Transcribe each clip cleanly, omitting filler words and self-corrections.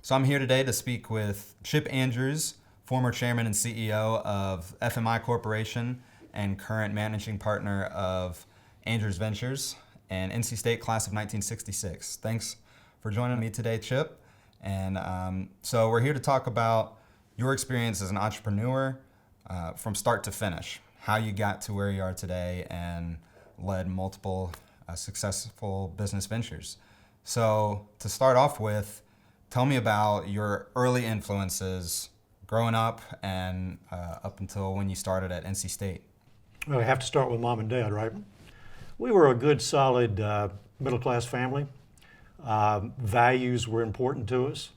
So I'm here today to speak with Chip Andrews, former chairman and CEO of FMI Corporation and current managing partner of Andrews Ventures and NC State class of 1966. Thanks for joining me today, Chip. And so we're here to talk about your experience as an entrepreneur from start to finish, how you got to where you are today and led multiple successful business ventures. So to start off with, tell me about your early influences growing up and up until when you started at NC State. Well, I have to start with mom and dad, right? We were a good, solid middle-class family. Values were important to us.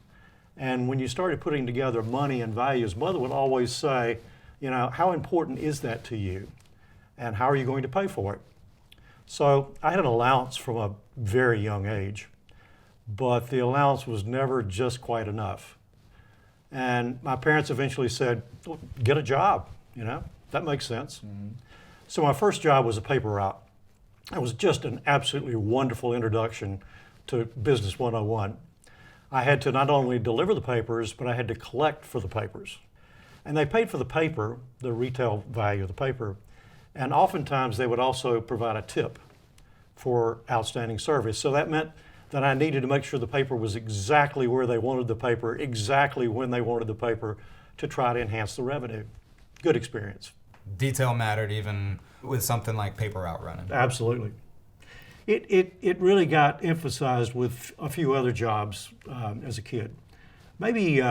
And when you started putting together money and values, Mother would always say, how important is that to you? And how are you going to pay for it? So I had an allowance from a very young age, but the allowance was never just quite enough. And my parents eventually said, well, get a job, that makes sense. Mm-hmm. So my first job was a paper route. It was just an absolutely wonderful introduction to Business 101. I had to not only deliver the papers, but I had to collect for the papers. And they paid for the paper, the retail value of the paper, and oftentimes they would also provide a tip for outstanding service. So that meant that I needed to make sure the paper was exactly where they wanted the paper, exactly when they wanted the paper, to try to enhance the revenue. Good experience. Detail mattered even with something like paper route running. Absolutely. It really got emphasized with a few other jobs as a kid. Maybe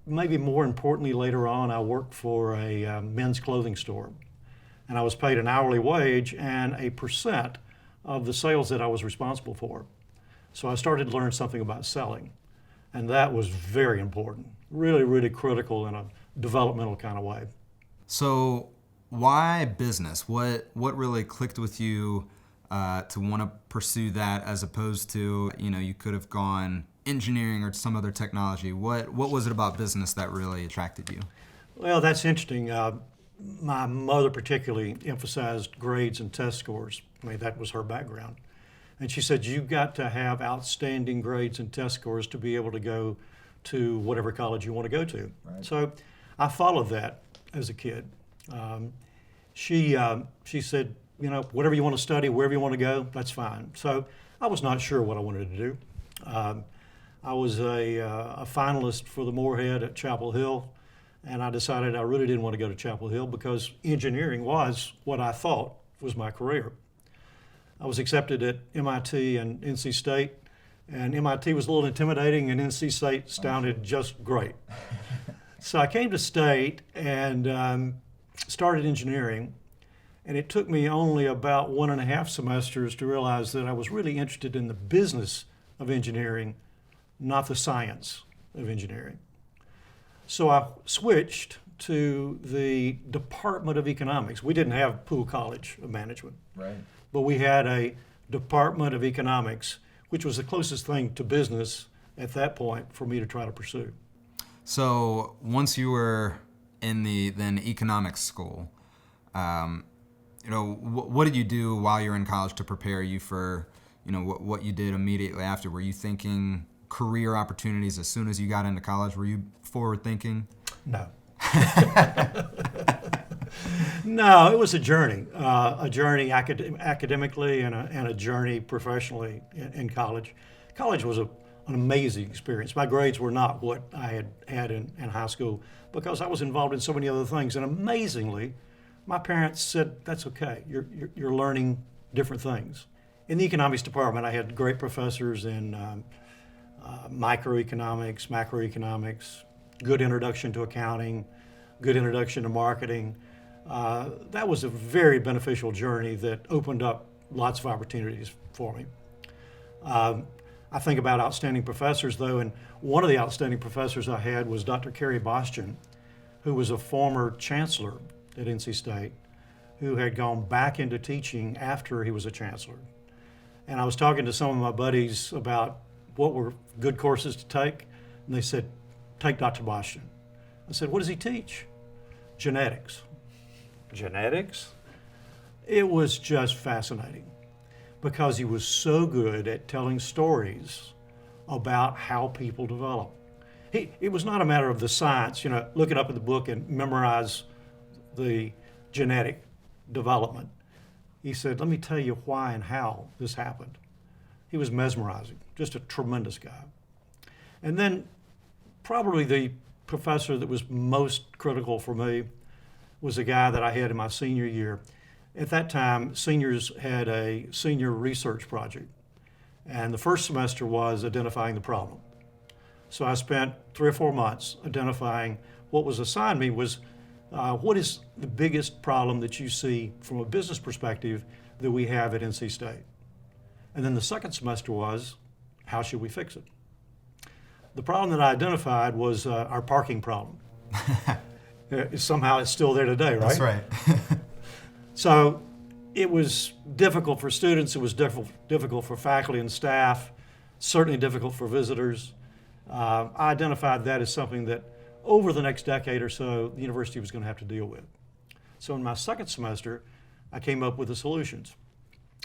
more importantly, later on, I worked for a men's clothing store, and I was paid an hourly wage and a percent of the sales that I was responsible for. So I started to learn something about selling, and that was very important, really, really critical in a developmental kind of way. So why business? What really clicked with you to want to pursue that as opposed to, you could have gone engineering or some other technology? What was it about business that really attracted you? Well, that's interesting. My mother particularly emphasized grades and test scores. That was her background. And she said, you've got to have outstanding grades and test scores to be able to go to whatever college you want to go to. Right. So I followed that as a kid. She said, whatever you want to study, wherever you want to go, that's fine. So I was not sure what I wanted to do. I was a finalist for the Moorhead at Chapel Hill, and I decided I really didn't want to go to Chapel Hill because engineering was what I thought was my career. I was accepted at MIT and NC State, and MIT was a little intimidating, and NC State sounded just great. So I came to State and started engineering, and it took me only about 1.5 semesters to realize that I was really interested in the business of engineering, not the science of engineering. So I switched to the Department of Economics. We didn't have Poole College of Management. Right. But we had a Department of Economics, which was the closest thing to business at that point for me to try to pursue. So once you were in the then economics school, what did you do while you were in college to prepare you for, what you did immediately after? Were you thinking career opportunities as soon as you got into college? Were you forward thinking? No. No, it was a journey academically and a journey professionally in college. College was an amazing experience. My grades were not what I had in high school because I was involved in so many other things. And amazingly, my parents said, that's okay, you're learning different things. In the economics department, I had great professors in microeconomics, macroeconomics, good introduction to accounting, good introduction to marketing. That was a very beneficial journey that opened up lots of opportunities for me. I think about outstanding professors, though, and one of the outstanding professors I had was Dr. Kerry Bastian, who was a former chancellor at NC State, who had gone back into teaching after he was a chancellor. And I was talking to some of my buddies about what were good courses to take, and they said, take Dr. Bastian. I said, what does he teach? Genetics. Genetics? It was just fascinating because he was so good at telling stories about how people develop. It was not a matter of the science, look it up in the book and memorize the genetic development. He said, let me tell you why and how this happened. He was mesmerizing, just a tremendous guy. And then probably the professor that was most critical for me was a guy that I had in my senior year. At that time, seniors had a senior research project. And the first semester was identifying the problem. So I spent 3 or 4 months identifying what was assigned me was what is the biggest problem that you see from a business perspective that we have at NC State? And then the second semester was, how should we fix it? The problem that I identified was our parking problem. Somehow it's still there today, right? That's right. So it was difficult for students, it was difficult for faculty and staff, certainly difficult for visitors. I identified that as something that over the next decade or so, the university was going to have to deal with. So in my second semester, I came up with the solutions.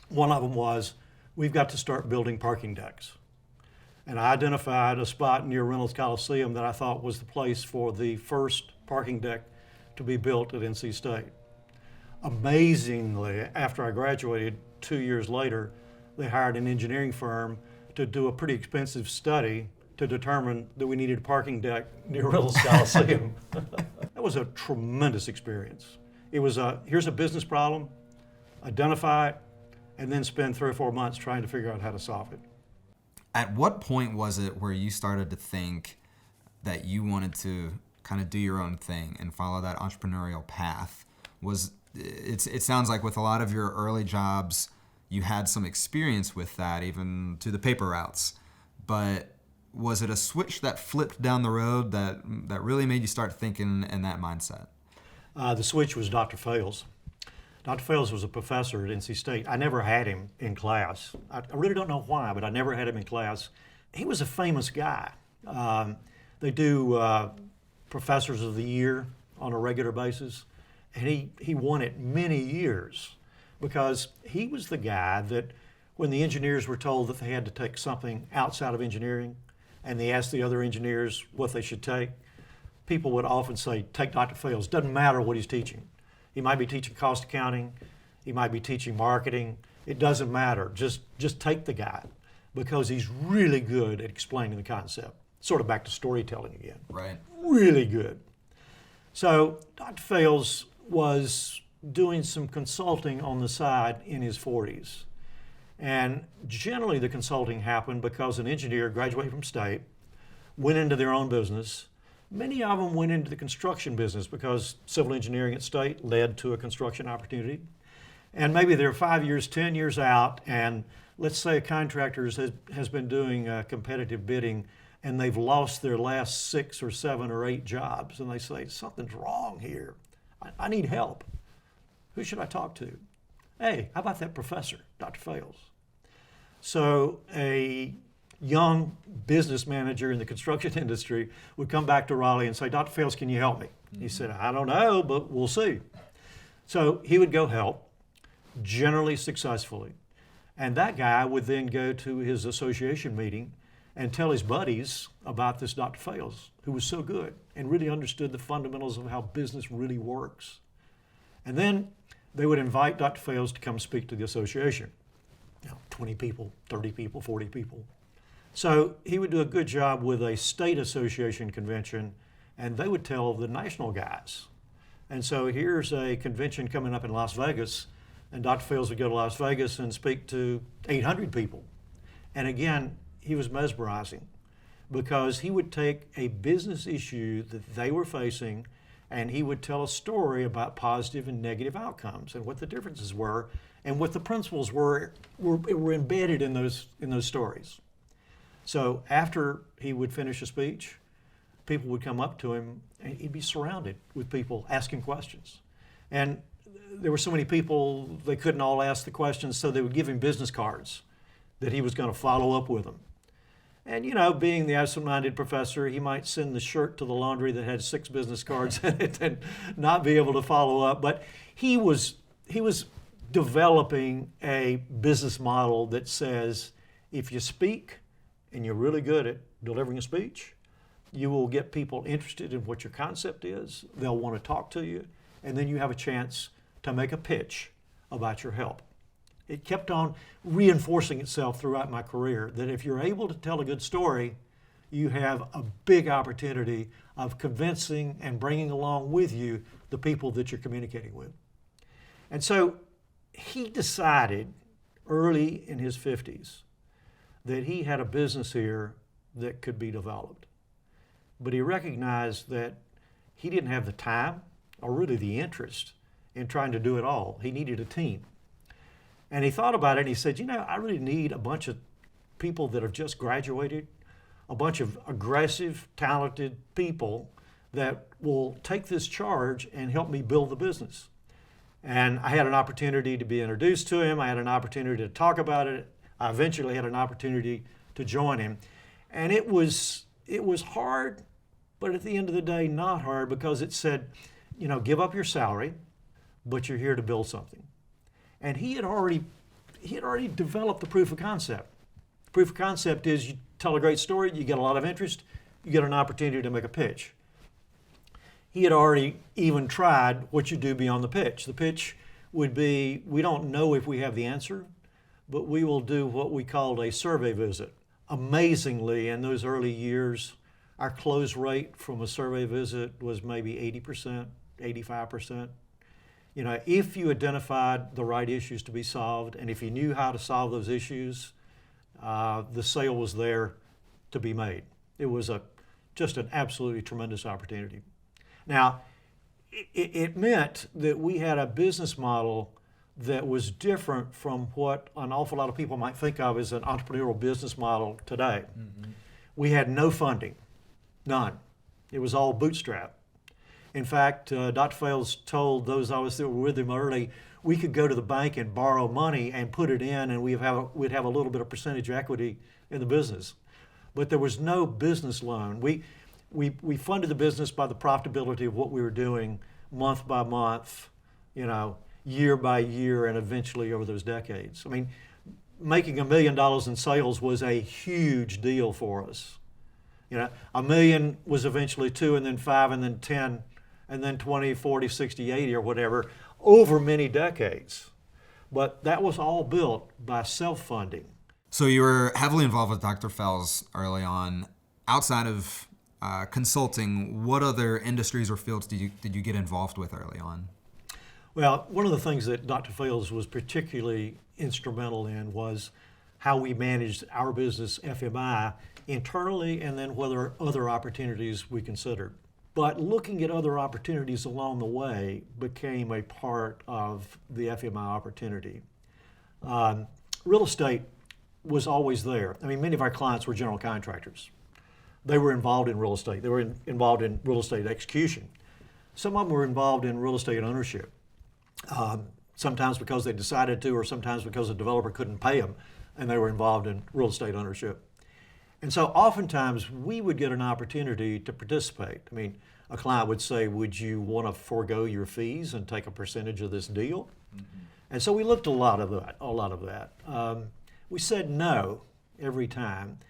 One of them was, we've got to start building parking decks. And I identified a spot near Reynolds Coliseum that I thought was the place for the first parking deck to be built at NC State. Amazingly, after I graduated 2 years later, they hired an engineering firm to do a pretty expensive study to determine that we needed a parking deck near Reynolds Coliseum. That was a tremendous experience. It was here's a business problem, identify it, and then spend 3 or 4 months trying to figure out how to solve it. At what point was it where you started to think that you wanted to kind of do your own thing and follow that entrepreneurial path? It sounds like with a lot of your early jobs, you had some experience with that, even to the paper routes. But was it a switch that flipped down the road that really made you start thinking in that mindset? The switch was Dr. Fales. Dr. Fales was a professor at NC State. I never had him in class. I really don't know why, but I never had him in class. He was a famous guy. They do Professors of the Year on a regular basis, and he won it many years because he was the guy that when the engineers were told that they had to take something outside of engineering and they asked the other engineers what they should take, people would often say, take Dr. Fales. Doesn't matter what he's teaching. He might be teaching cost accounting. He might be teaching marketing. It doesn't matter. Just take the guy because he's really good at explaining the concept. Sort of back to storytelling again. Right. Really good. So Dr. Fales was doing some consulting on the side in his 40s. And generally the consulting happened because an engineer graduated from state, went into their own business. Many of them went into the construction business because civil engineering at state led to a construction opportunity. And maybe they're 5 years, 10 years out, and let's say a contractor has been doing competitive bidding and they've lost their last 6 or 7 or 8 jobs, and they say, something's wrong here. I need help. Who should I talk to? Hey, how about that professor, Dr. Fales? So a young business manager in the construction industry would come back to Raleigh and say, Dr. Fales, can you help me? He said, I don't know, but we'll see. So he would go help, generally successfully. And that guy would then go to his association meeting and tell his buddies about this Dr. Fales, who was so good and really understood the fundamentals of how business really works. And then they would invite Dr. Fales to come speak to the association. 20 people, 30 people, 40 people. So he would do a good job with a state association convention, and they would tell the national guys. And so here's a convention coming up in Las Vegas, and Dr. Fales would go to Las Vegas and speak to 800 people. And again, he was mesmerizing because he would take a business issue that they were facing and he would tell a story about positive and negative outcomes and what the differences were and what the principles were embedded in those stories. So after he would finish a speech, people would come up to him and he'd be surrounded with people asking questions. And there were so many people, they couldn't all ask the questions, so they would give him business cards that he was going to follow up with them. And being the absent-minded professor, he might send the shirt to the laundry that had 6 business cards in it and not be able to follow up. But he was developing a business model that says, if you speak and you're really good at delivering a speech, You will get people interested in what your concept is. They'll want to talk to you, and then you have a chance to make a pitch about your help. It kept on reinforcing itself throughout my career that if you're able to tell a good story, you have a big opportunity of convincing and bringing along with you the people that you're communicating with. And so he decided early in his 50s that he had a business here that could be developed. But he recognized that he didn't have the time or really the interest in trying to do it all. He needed a team. And he thought about it and he said, I really need a bunch of people that have just graduated, a bunch of aggressive, talented people that will take this charge and help me build the business. And I had an opportunity to be introduced to him. I had an opportunity to talk about it. I eventually had an opportunity to join him. And it was hard, but at the end of the day, not hard, because it said, give up your salary, but you're here to build something. And he had already developed the proof of concept. The proof of concept is you tell a great story, you get a lot of interest, you get an opportunity to make a pitch. He had already even tried what you do beyond the pitch. The pitch would be, we don't know if we have the answer, but we will do what we called a survey visit. Amazingly, in those early years, our close rate from a survey visit was maybe 80%, 85%. If you identified the right issues to be solved, and if you knew how to solve those issues, the sale was there to be made. It was just an absolutely tremendous opportunity. Now, it meant that we had a business model that was different from what an awful lot of people might think of as an entrepreneurial business model today. Mm-hmm. We had no funding, none. It was all bootstrap. In fact, Dr. Fales told those of us that were with him early, we could go to the bank and borrow money and put it in, and we'd have a little bit of percentage equity in the business. But there was no business loan. We funded the business by the profitability of what we were doing month by month, year by year, and eventually over those decades. I mean, making $1 million in sales was a huge deal for us. $1 million was eventually 2, and then 5, and then 10, and then 20, 40, 60, 80, or whatever, over many decades. But that was all built by self-funding. So you were heavily involved with Dr. Fales early on. Outside of consulting, what other industries or fields did you get involved with early on? Well, one of the things that Dr. Fales was particularly instrumental in was how we managed our business, FMI, internally, and then whether other opportunities we considered. But looking at other opportunities along the way became a part of the FMI opportunity. Real estate was always there. I mean, many of our clients were general contractors. They were involved in real estate. They were involved in real estate execution. Some of them were involved in real estate ownership, sometimes because they decided to, or sometimes because the developer couldn't pay them, and they were involved in real estate ownership. And so oftentimes we would get an opportunity to participate. I mean, a client would say, would you want to forego your fees and take a percentage of this deal? Mm-hmm. And so we looked at a lot of that. We said no every time.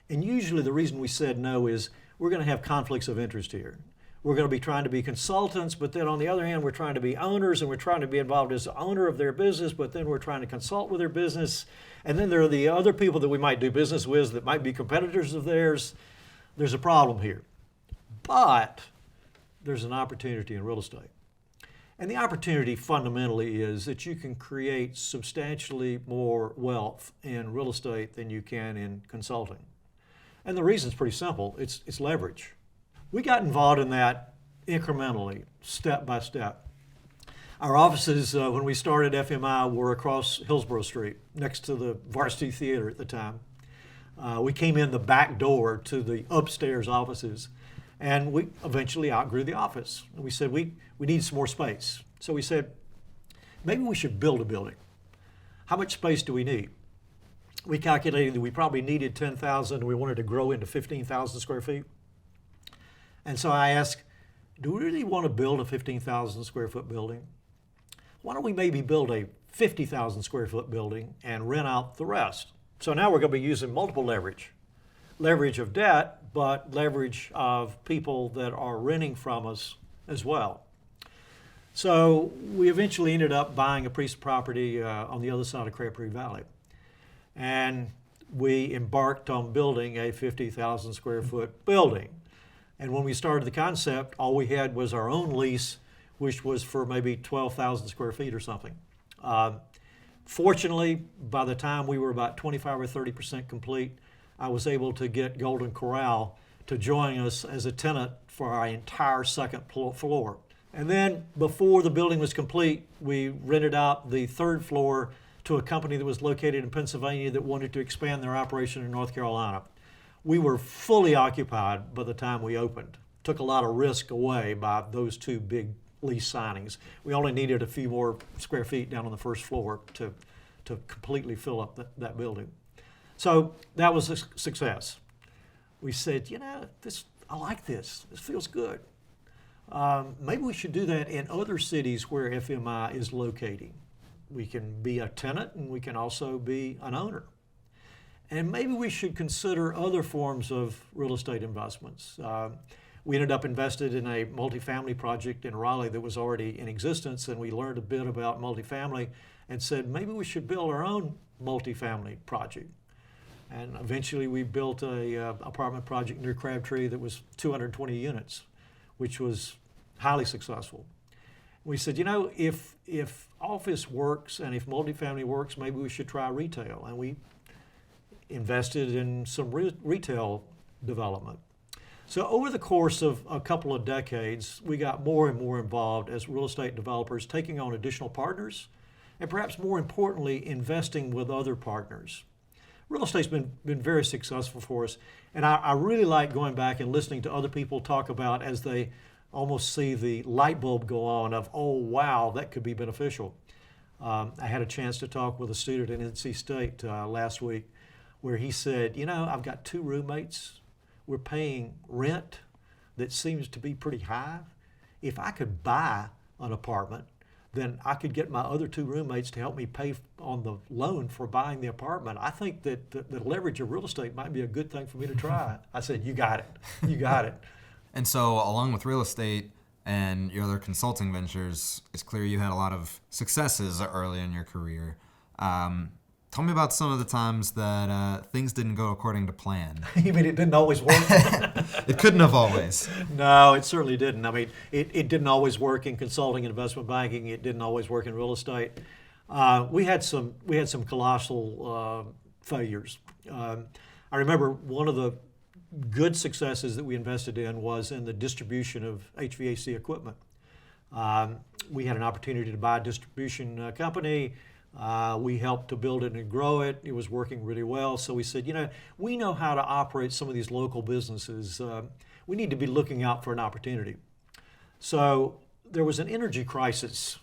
And usually the reason we said no is we're going to have conflicts of interest here. We're going to be trying to be consultants, but then on the other hand, we're trying to be owners, and we're trying to be involved as the owner of their business, but then we're trying to consult with their business. And then there are the other people that we might do business with that might be competitors of theirs. There's a problem here. But there's an opportunity in real estate. And the opportunity fundamentally is that you can create substantially more wealth in real estate than you can in consulting. And the reason is pretty simple. It's leverage. We got involved in that incrementally, step by step. Our offices, when we started FMI, were across Hillsborough Street, next to the Varsity Theater at the time. We came in the back door to the upstairs offices, and we eventually outgrew the office. And we said, we need some more space. So we said, maybe we should build a building. How much space do we need? We calculated that we probably needed 10,000, and we wanted to grow into 15,000 square feet. And so I asked, do we really want to build a 15,000 square foot building? Why don't we maybe build a 50,000 square foot building and rent out the rest? So now we're going to be using multiple leverage. leverage of debt, but leverage of people that are renting from us as well. So we eventually ended up buying a piece of property on the other side of Crab Creek Valley. And we embarked on building a 50,000 square foot building. And when we started the concept, all we had was our own lease, which was for maybe 12,000 square feet or something. Fortunately, by the time we were about 25 or 30% complete, I was able to get Golden Corral to join us as a tenant for our entire second floor. And then before the building was complete, we rented out the third floor to a company that was located in Pennsylvania that wanted to expand their operation in North Carolina. We were fully occupied by the time we opened. Took a lot of risk away by those two big lease signings. We only needed a few more square feet down on the first floor to completely fill up that building. So that was a success. We said, I like this. This feels good. Maybe we should do that in other cities where FMI is locating. We can be a tenant and we can also be an owner. And maybe we should consider other forms of real estate investments. We ended up invested in a multifamily project in Raleigh that was already in existence, and we learned a bit about multifamily and said maybe we should build our own multifamily project. And eventually we built a apartment project near Crabtree that was 220 units, which was highly successful. We said, if office works and if multifamily works, maybe we should try retail. And we invested in some retail development. So over the course of a couple of decades, we got more and more involved as real estate developers, taking on additional partners, and perhaps more importantly, investing with other partners. Real estate's been very successful for us, and I really like going back and listening to other people talk about as they almost see the light bulb go on of, oh wow, that could be beneficial. I had a chance to talk with a student at NC State last week where he said, I've got two roommates. We're paying rent that seems to be pretty high. If I could buy an apartment, then I could get my other two roommates to help me pay on the loan for buying the apartment. I think that the leverage of real estate might be a good thing for me to try. I said, you got it. You got it. And so along with real estate and your other consulting ventures, it's clear you had a lot of successes early in your career. Tell me about some of the times that things didn't go according to plan. You mean it didn't always work? It couldn't have always. No, it certainly didn't. I mean, it didn't always work in consulting and investment banking. It didn't always work in real estate. We had some colossal failures. I remember one of the good successes that we invested in was in the distribution of HVAC equipment. We had an opportunity to buy a distribution company. We helped to build it and grow it. It was working really well. So we said, we know how to operate some of these local businesses. We need to be looking out for an opportunity. So there was an energy crisis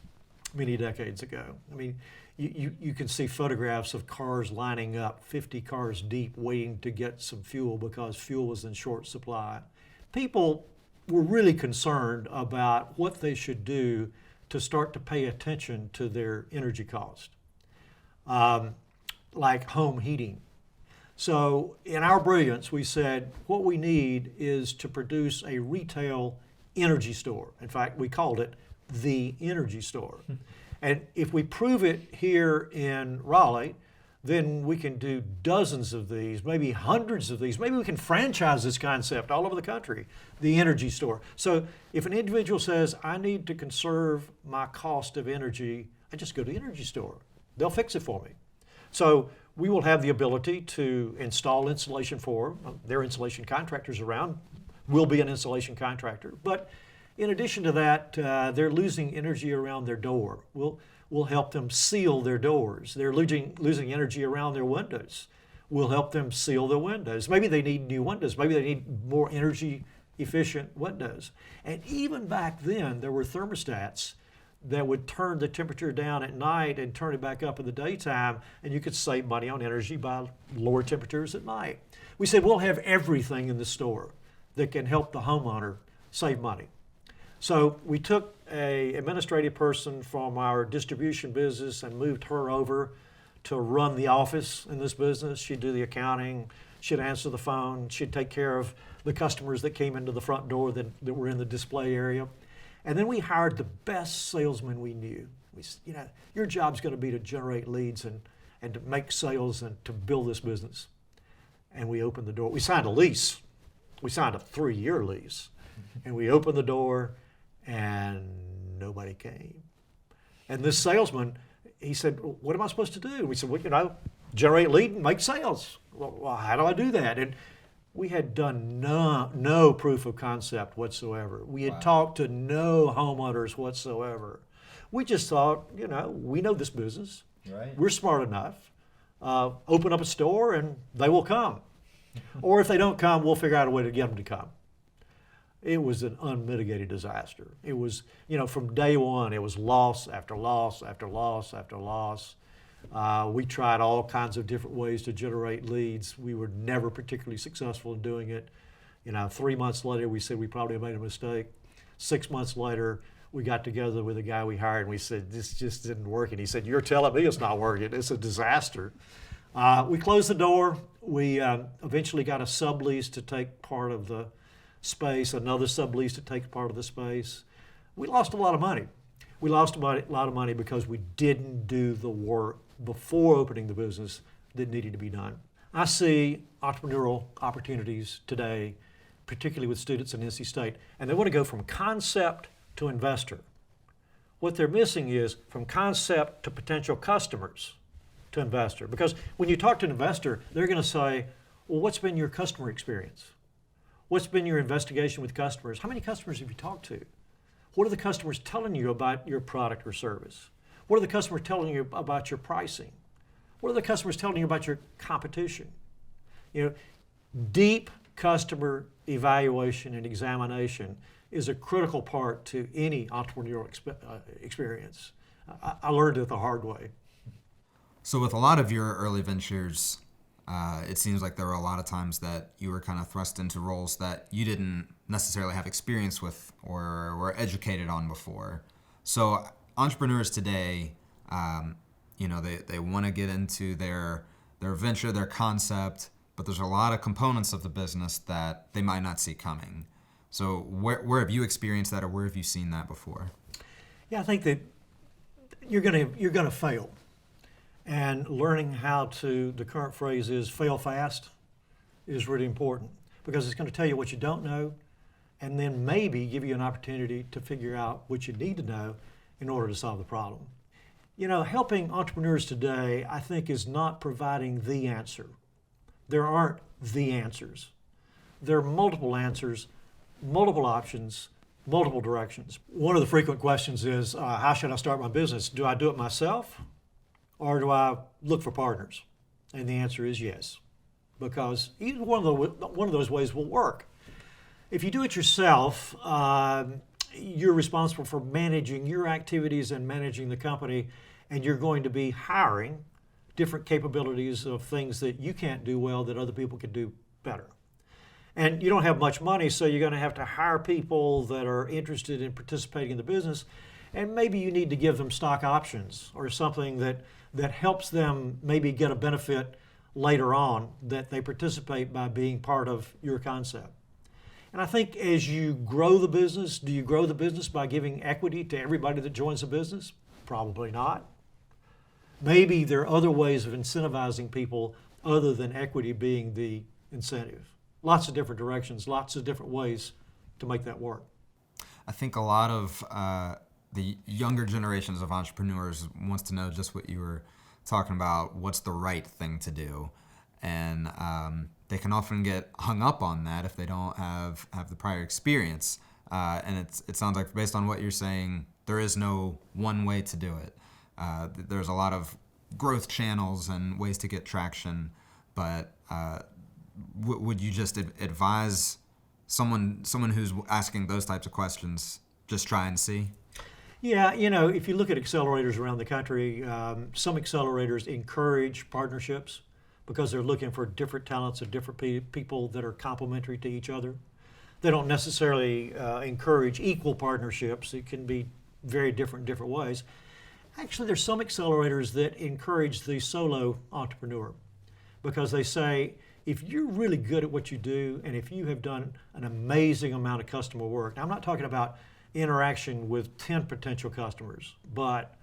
many decades ago. I mean, you can see photographs of cars lining up, 50 cars deep, waiting to get some fuel because fuel was in short supply. People were really concerned about what they should do to start to pay attention to their energy cost, like home heating. So in our brilliance, we said what we need is to produce a retail energy store. In fact, we called it the energy store. And if we prove it here in Raleigh, then we can do dozens of these, maybe hundreds of these. Maybe we can franchise this concept all over the country, the energy store. So if an individual says, I need to conserve my cost of energy, I just go to the energy store. They'll fix it for me. So we will have the ability to install insulation for them. There are insulation contractors around. We'll be an insulation contractor. But in addition to that, they're losing energy around their door. We'll help them seal their doors. They're losing energy around their windows. We'll help them seal their windows. Maybe they need new windows. Maybe they need more energy efficient windows. And even back then, there were thermostats that would turn the temperature down at night and turn it back up in the daytime, and you could save money on energy by lower temperatures at night. We said we'll have everything in the store that can help the homeowner save money. So we took an administrative person from our distribution business and moved her over to run the office in this business. She'd do the accounting, she'd answer the phone, she'd take care of the customers that came into the front door that were in the display area. And then we hired the best salesman we knew. We said, you know, your job's going to be to generate leads and to make sales and to build this business. And we opened the door. We signed a lease. We signed a 3-year lease. And we opened the door and nobody came. And this salesman, he said, what am I supposed to do? We said, well, you know, generate lead and make sales. Well, how do I do that? And we had done no proof of concept whatsoever. We had talked to no homeowners whatsoever. We just thought, you know, we know this business. Right. We're smart enough. Open up a store and they will come. Or if they don't come, we'll figure out a way to get them to come. It was an unmitigated disaster. It was, you know, from day one, it was loss after loss after loss after loss. We tried all kinds of different ways to generate leads. We were never particularly successful in doing it. You know, 3 months later, we said we probably made a mistake. 6 months later, we got together with a guy we hired and we said, this just didn't work. And he said, you're telling me it's not working. It's a disaster. We closed the door. We eventually got a sublease to take part of the space, another sublease to take part of the space. We lost a lot of money. We lost a lot of money because we didn't do the work before opening the business that needed to be done. I see entrepreneurial opportunities today, particularly with students in NC State, and they want to go from concept to investor. What they're missing is from concept to potential customers to investor. Because when you talk to an investor, they're going to say, well, what's been your customer experience? What's been your investigation with customers? How many customers have you talked to? What are the customers telling you about your product or service? What are the customers telling you about your pricing? What are the customers telling you about your competition? You know, deep customer evaluation and examination is a critical part to any entrepreneurial experience. I learned it the hard way. So with a lot of your early ventures, it seems like there were a lot of times that you were kind of thrust into roles that you didn't necessarily have experience with or were educated on before. So entrepreneurs today, you know, they want to get into their venture, their concept, but there's a lot of components of the business that they might not see coming. So where have you experienced that, or where have you seen that before? Yeah, I think that you're gonna fail. And learning how to, the current phrase is fail fast, is really important because it's going to tell you what you don't know and then maybe give you an opportunity to figure out what you need to know in order to solve the problem. You know, helping entrepreneurs today, I think, is not providing the answer. There aren't the answers. There are multiple answers, multiple options, multiple directions. One of the frequent questions is, how should I start my business? Do I do it myself? Or do I look for partners? And the answer is yes, because either one of those ways will work. If you do it yourself, you're responsible for managing your activities and managing the company, and you're going to be hiring different capabilities of things that you can't do well that other people can do better. And you don't have much money, so you're going to have to hire people that are interested in participating in the business, and maybe you need to give them stock options or something that helps them maybe get a benefit later on that they participate by being part of your concept. And I think as you grow the business, do you grow the business by giving equity to everybody that joins the business? Probably not. Maybe there are other ways of incentivizing people other than equity being the incentive. Lots of different directions, lots of different ways to make that work. I think a lot of the younger generations of entrepreneurs wants to know just what you were talking about, what's the right thing to do. And they can often get hung up on that if they don't have the prior experience. And it sounds like, based on what you're saying, there is no one way to do it. There's a lot of growth channels and ways to get traction, but would you just advise someone who's asking those types of questions, just try and see? Yeah, you know, if you look at accelerators around the country, some accelerators encourage partnerships because they're looking for different talents and different people that are complementary to each other. They don't necessarily encourage equal partnerships. It can be very different ways. Actually, there's some accelerators that encourage the solo entrepreneur because they say, if you're really good at what you do and if you have done an amazing amount of customer work, now I'm not talking about interaction with 10 potential customers, but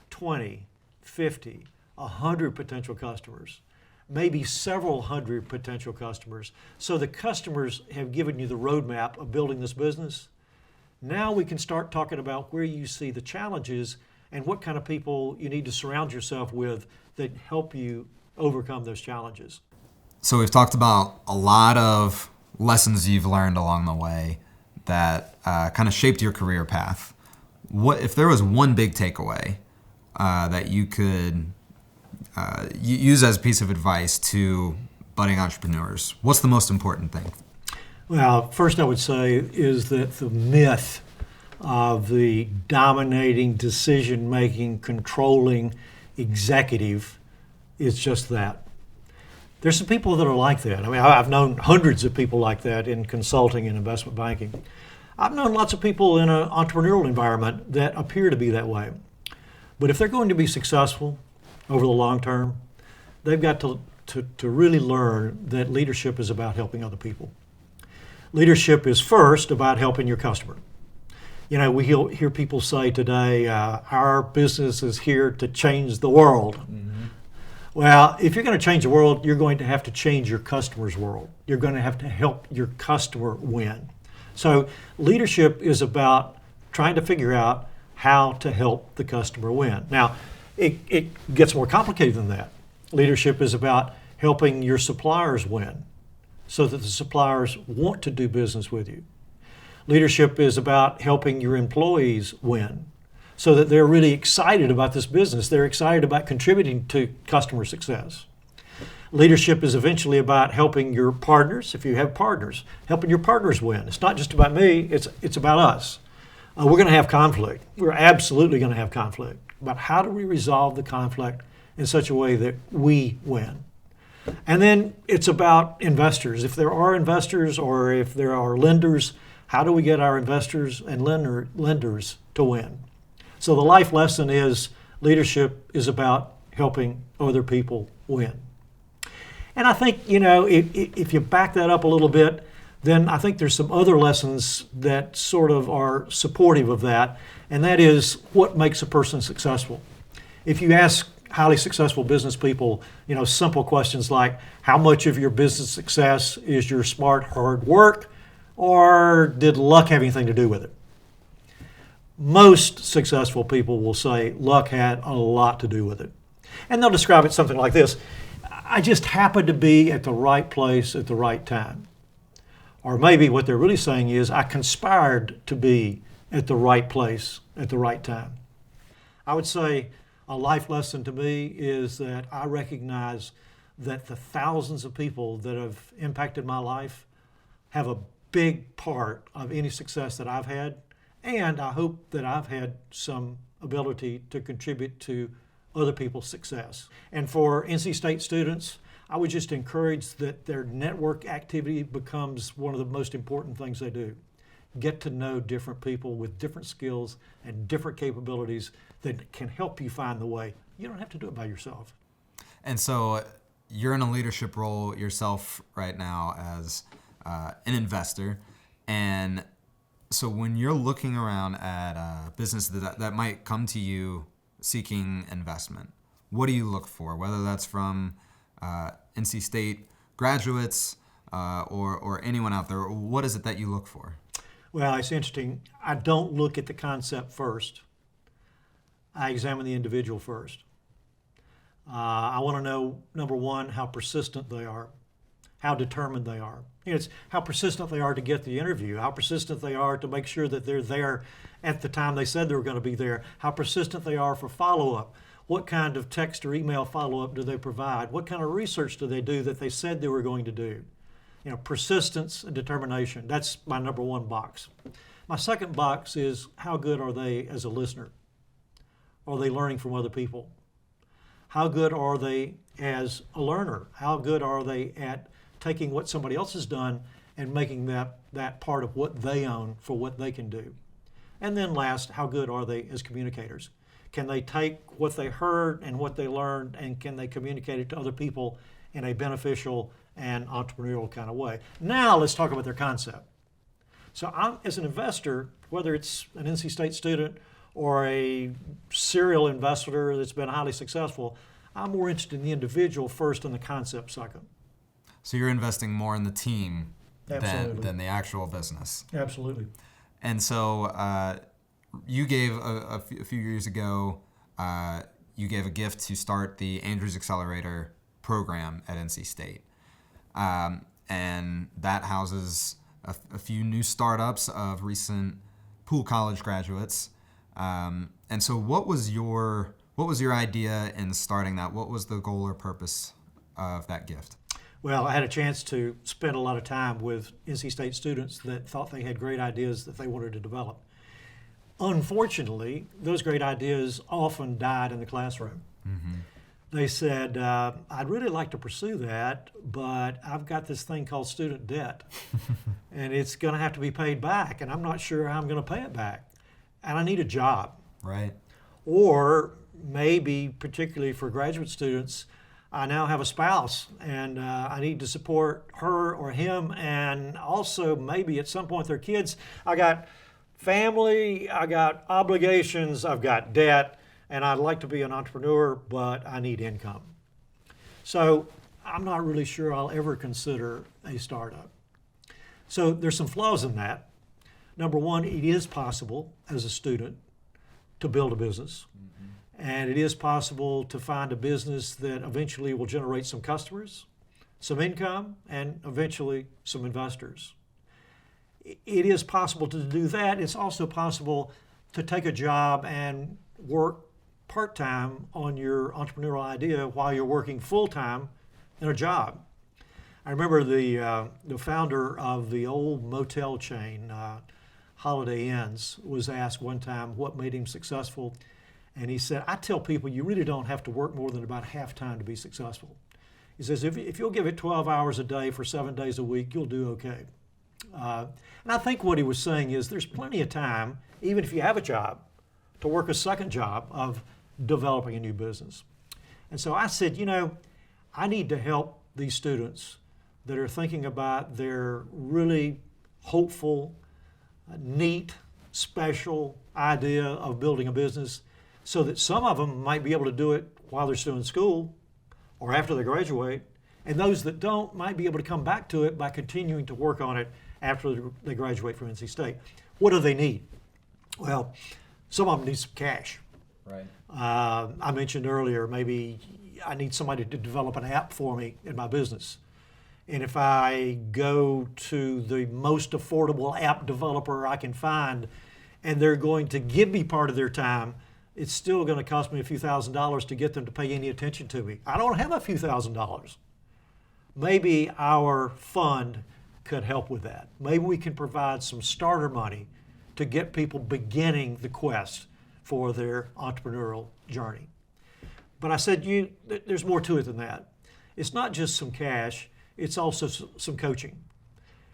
20, 50, 100 potential customers, maybe several hundred potential customers. So the customers have given you the roadmap of building this business. Now we can start talking about where you see the challenges and what kind of people you need to surround yourself with that help you overcome those challenges. So we've talked about a lot of lessons you've learned along the way that kind of shaped your career path. What if there was one big takeaway that you could use as a piece of advice to budding entrepreneurs? What's the most important thing? Well, first I would say is that the myth of the dominating, decision-making, controlling executive is just that. There's some people that are like that. I mean, I've known hundreds of people like that in consulting and investment banking. I've known lots of people in an entrepreneurial environment that appear to be that way. But if they're going to be successful over the long term, they've got to really learn that leadership is about helping other people. Leadership is first about helping your customer. You know, we hear people say today, our business is here to change the world. Mm-hmm. Well, if you're going to change the world, you're going to have to change your customer's world. You're going to have to help your customer win. So leadership is about trying to figure out how to help the customer win. Now, it gets more complicated than that. Leadership is about helping your suppliers win so that the suppliers want to do business with you. Leadership is about helping your employees win so that they're really excited about this business. They're excited about contributing to customer success. Leadership is eventually about helping your partners, if you have partners, helping your partners win. It's not just about me, it's about us. We're going to have conflict. We're absolutely going to have conflict. But how do we resolve the conflict in such a way that we win? And then it's about investors. If there are investors or if there are lenders, how do we get our investors and lenders to win? So the life lesson is leadership is about helping other people win. And I think, you know, if you back that up a little bit, then I think there's some other lessons that sort of are supportive of that, and that is what makes a person successful. If you ask highly successful business people, you know, simple questions like, how much of your business success is your smart, hard work, or did luck have anything to do with it? Most successful people will say luck had a lot to do with it. And they'll describe it something like this: I just happened to be at the right place at the right time. Or maybe what they're really saying is, I conspired to be at the right place at the right time. I would say a life lesson to me is that I recognize that the thousands of people that have impacted my life have a big part of any success that I've had, and I hope that I've had some ability to contribute to other people's success. And for NC State students, I would just encourage that their network activity becomes one of the most important things they do. Get to know different people with different skills and different capabilities that can help you find the way. You don't have to do it by yourself. And so you're in a leadership role yourself right now as an investor. And so when you're looking around at a business that might come to you seeking investment, what do you look for? Whether that's from NC State graduates or anyone out there, what is it that you look for? Well, it's interesting. I don't look at the concept first. I examine the individual first. I want to know, number one, how persistent they are, how determined they are. You know, it's how persistent they are to get the interview, how persistent they are to make sure that they're there at the time they said they were going to be there, how persistent they are for follow-up. What kind of text or email follow-up do they provide? What kind of research do they do that they said they were going to do? You know, persistence and determination. That's my number one box. My second box is how good are they as a listener? Are they learning from other people? How good are they as a learner? How good are they at taking what somebody else has done and making that part of what they own for what they can do? And then last, how good are they as communicators? Can they take what they heard and what they learned, and can they communicate it to other people in a beneficial and entrepreneurial kind of way? Now let's talk about their concept. So as an investor, whether it's an NC State student or a serial investor that's been highly successful, I'm more interested in the individual first and the concept second. So you're investing more in the team Absolutely. than the actual business. Absolutely. And so you gave a few years ago, you gave a gift to start the Andrews Accelerator program at NC State. And that houses a few new startups of recent Poole College graduates. And so what was your idea in starting that? What was the goal or purpose of that gift? Well, I had a chance to spend a lot of time with NC State students that thought they had great ideas that they wanted to develop. Unfortunately, those great ideas often died in the classroom. Mm-hmm. They said, I'd really like to pursue that, but I've got this thing called student debt, and it's going to have to be paid back, and I'm not sure how I'm going to pay it back, and I need a job. Right. Or maybe, particularly for graduate students, I now have a spouse, and I need to support her or him, and also maybe at some point their kids. I got family, I got obligations, I've got debt, and I'd like to be an entrepreneur, but I need income. So I'm not really sure I'll ever consider a startup. So there's some flaws in that. Number one, it is possible as a student to build a business. And it is possible to find a business that eventually will generate some customers, some income, and eventually some investors. It is possible to do that. It's also possible to take a job and work part-time on your entrepreneurial idea while you're working full-time in a job. I remember the founder of the old motel chain, Holiday Inns, was asked one time what made him successful. And he said, I tell people you really don't have to work more than about half time to be successful. He says, if you'll give it 12 hours a day for 7 days a week, you'll do okay. And I think what he was saying is there's plenty of time, even if you have a job, to work a second job of developing a new business. And so I said, I need to help these students that are thinking about their really hopeful, neat, special idea of building a business, so that some of them might be able to do it while they're still in school or after they graduate, and those that don't might be able to come back to it by continuing to work on it after they graduate from NC State. What do they need? Well, some of them need some cash. Right. I mentioned earlier, maybe I need somebody to develop an app for me in my business. And if I go to the most affordable app developer I can find, and they're going to give me part of their time, it's still going to cost me a few $1,000s to get them to pay any attention to me. I don't have a few $1,000s. Maybe our fund could help with that. Maybe we can provide some starter money to get people beginning the quest for their entrepreneurial journey. But I said, there's more to it than that. It's not just some cash, it's also some coaching.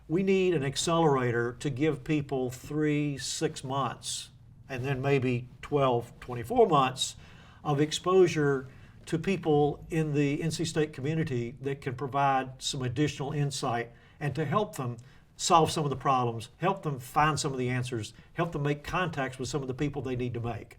We need an accelerator to give people 3-6 months, and then maybe 12-24 months of exposure to people in the NC State community that can provide some additional insight and to help them solve some of the problems, help them find some of the answers, help them make contacts with some of the people they need to make.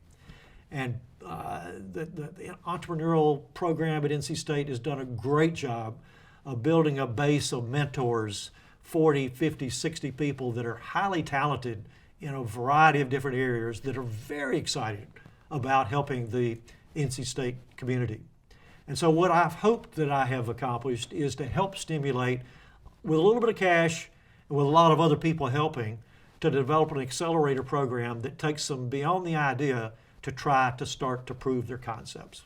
And the entrepreneurial program at NC State has done a great job of building a base of mentors, 40, 50, 60 people that are highly talented in a variety of different areas that are very excited about helping the NC State community. And so what I've hoped that I have accomplished is to help stimulate, with a little bit of cash and with a lot of other people helping, to develop an accelerator program that takes them beyond the idea to try to start to prove their concepts.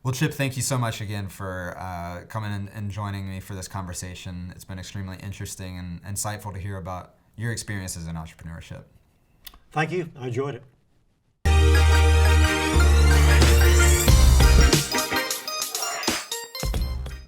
Well, Chip, thank you so much again for coming and joining me for this conversation. It's been extremely interesting and insightful to hear about your experiences in entrepreneurship. Thank you. I enjoyed it.